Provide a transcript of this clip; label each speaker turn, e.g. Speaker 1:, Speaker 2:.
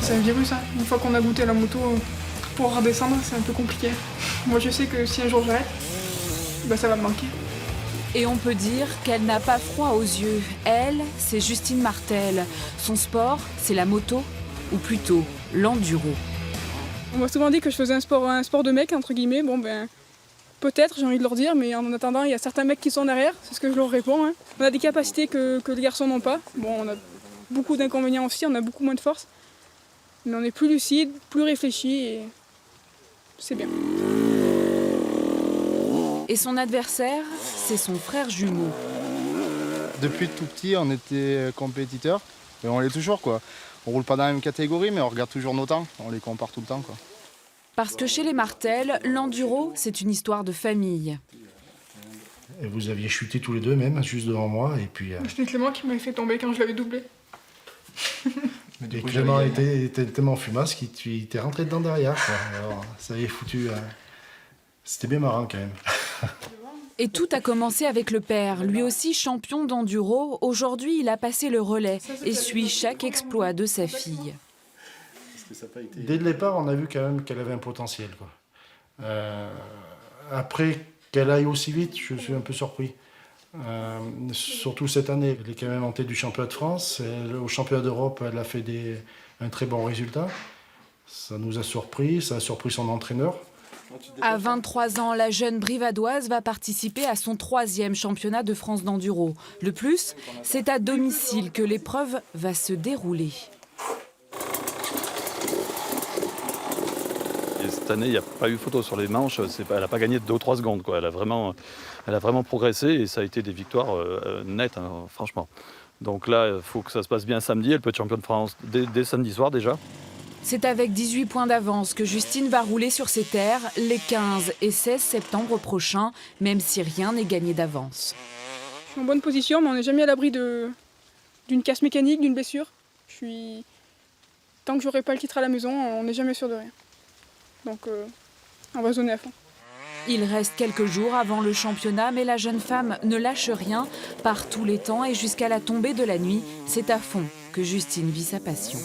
Speaker 1: C'est un virus, hein. Une fois qu'on a goûté à la moto, pour redescendre, c'est un peu compliqué. Moi, je sais que si un jour j'arrête, bah, ça va me manquer.
Speaker 2: Et on peut dire qu'elle n'a pas froid aux yeux. Elle, c'est Justine Martel. Son sport, c'est la moto, ou plutôt l'enduro.
Speaker 1: On m'a souvent dit que je faisais un sport de mec, entre guillemets. Bon, ben, peut-être, j'ai envie de leur dire, mais en attendant, il y a certains mecs qui sont derrière, c'est ce que je leur réponds. Hein. On a des capacités que les garçons n'ont pas. Bon, on a beaucoup d'inconvénients aussi, on a beaucoup moins de force. Mais on est plus lucide, plus réfléchi, et c'est bien.
Speaker 2: Et son adversaire, c'est son frère jumeau.
Speaker 3: Depuis tout petit, on était compétiteurs, et on l'est toujours, quoi. On roule pas dans la même catégorie, mais on regarde toujours nos temps, on les compare tout le temps, quoi.
Speaker 2: Parce que chez les Martel, l'enduro, c'est une histoire de famille.
Speaker 4: Et vous aviez chuté tous les deux même, juste devant moi, et puis...
Speaker 1: C'était Clément qui m'avait fait tomber quand je l'avais doublé.
Speaker 4: Et Clément était tellement fumasse qu'il t'est rentré dedans derrière, quoi. Alors, ça y est foutu... C'était bien marrant quand même.
Speaker 2: Et tout a commencé avec le père, lui aussi champion d'enduro. Aujourd'hui, il a passé le relais et suit chaque exploit de sa fille.
Speaker 4: Dès le départ, on a vu quand même qu'elle avait un potentiel, quoi. Après qu'elle aille aussi vite, je suis un peu surpris. Surtout cette année, elle est quand même en tête du championnat de France. Au championnat d'Europe, elle a fait un très bon résultat. Ça nous a surpris, ça a surpris son entraîneur.
Speaker 2: À 23 ans, la jeune brivadoise va participer à son 3e championnat de France d'enduro. Le plus, c'est à domicile que l'épreuve va se dérouler.
Speaker 5: Et cette année, il n'y a pas eu photo sur les manches. Elle n'a pas gagné de 2 ou 3 secondes, quoi. Elle a vraiment progressé et ça a été des victoires nettes, hein, franchement. Donc là, il faut que ça se passe bien samedi. Elle peut être championne de France dès samedi soir déjà.
Speaker 2: C'est avec 18 points d'avance que Justine va rouler sur ses terres les 15 et 16 septembre prochains, même si rien n'est gagné d'avance.
Speaker 1: Je suis en bonne position, mais on n'est jamais à l'abri d'une casse mécanique, d'une blessure. Tant que j'aurai pas le titre à la maison, on n'est jamais sûr de rien. Donc on va zoner à fond.
Speaker 2: Il reste quelques jours avant le championnat, mais la jeune femme ne lâche rien. Par tous les temps et jusqu'à la tombée de la nuit, c'est à fond que Justine vit sa passion.